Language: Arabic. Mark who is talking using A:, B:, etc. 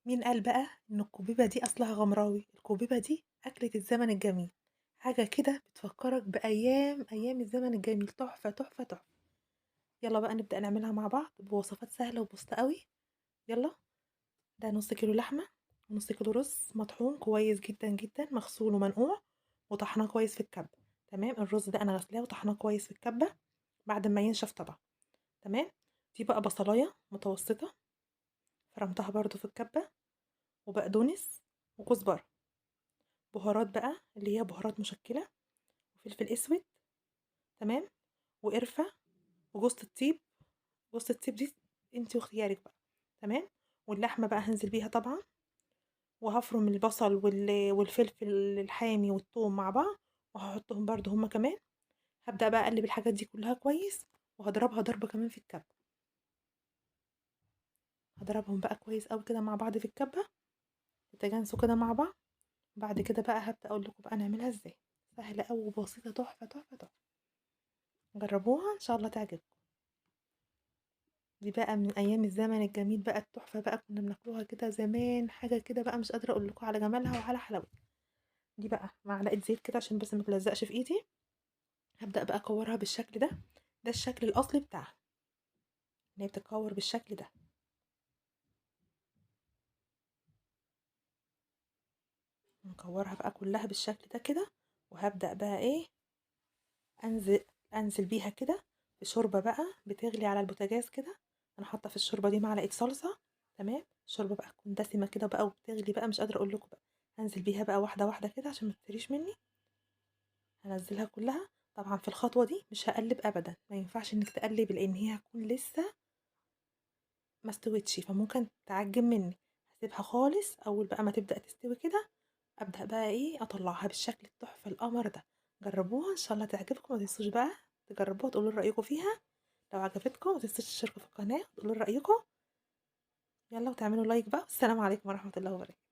A: مين قال بقى إن الكوبيبة دي أصلها غمراوي؟ الكوبيبة دي أكلة الزمن الجميل، حاجة كده بتفكّرك بأيام الزمن الجميل، تحفة، تحفة، تحفة. يالّا بقى نبدأ نعملها مع بعض بوصفات سهلة وبسيطة أوي. يالّا، ده نُص كيلو لحمة، ونُص كيلو رز مطحون كويس جدًا، جدًا، مغسول ومنقوع وطحناه كويس في الكبة. تمام، الرز ده أنا غاسلاه وطحناه كويس في الكبة بعد ما ينشف طبعًا. تمام، دي بقى بصلاية متوسطة فرمتها برضه في الكبة، وبقدونس وكزبرة. بهارات بقى اللي هي بهارات مشكّلة وفلفل أسود. تمام، وقرفة وجوزة الطيب. جوزة الطيب دي أنتِ واختيارِك بقى. تمام، واللحمة بقى هانزل بيها طبعًا، وهافرُم البصل والفلفل الحامي والتوم مع بعض، وهاحطهم برضه هُم كمان. هابدأ بقى أقلّب الحاجات دي كلّها كويس، وهاضربها ضربة كمان في الكبة. هاضربهم بقى كويس أوي كده مع بعض في الكبة، يتجانسوا كده مع بعض. بعد كده بقى هابدأ أقول لكم بقى نعملها إزاي، سهلة أوي وبسيطة تحفة، تحفة، تحفة. جرّبوها إن شاء الله تعجبكم. دي بقى من أيام الزمن الجميل بقى التحفة بقى كنا بناكلوها كده زمان، حاجة كده بقى مش قادرة أقول لكم على جمالها وعلى حلاوتها. دي بقى معلقة زيت كده عشان بس ما تلزقش في إيدي. هابدأ بقى أكورها بالشكل ده. ده الشكل الأصلي بتاعها، إن هي بتتكور بالشكل ده. نكورها بقى كلها بالشكل ده كده. وهابدأ بقى إيه، أنزل أنزل بيها كده في شوربة بقى بتغلي على البوتاجاز كده. أنا حاطة في الشوربة دي معلقة صلصة. تمام، الشوربة بقى تكون دسمة كده بقى وبتغلي بقى مش قادرة أقول لكم بقى. هانزل بيها بقى واحدة واحدة كده عشان ما تتهريش مني. هانزّلها كلّها. طبعًا في الخطوة دي مش هاقلّب أبدًا، ما ينفعش إنِّك تقلّبي لإن هي هتكون لسه ما استوِتش، فممكن تعجِّن منِّك. هاسيبها خالص أول بقى ما تبدأ تستوي كده، أبدأ بقى إيه، أطلّعها بالشكل التحفة القمر ده. جرّبوها إن شاء الله تعجبكم، ما تنسوش بقى تجرّبوها وتقولوا لي رأيكم فيها. لو عجبتكم ما تنسوش تشتركوا في القناة وتقولوا لي رأيكم. يالّا وتعملوا لايك بقى، والسلام عليكم ورحمة الله وبركاته.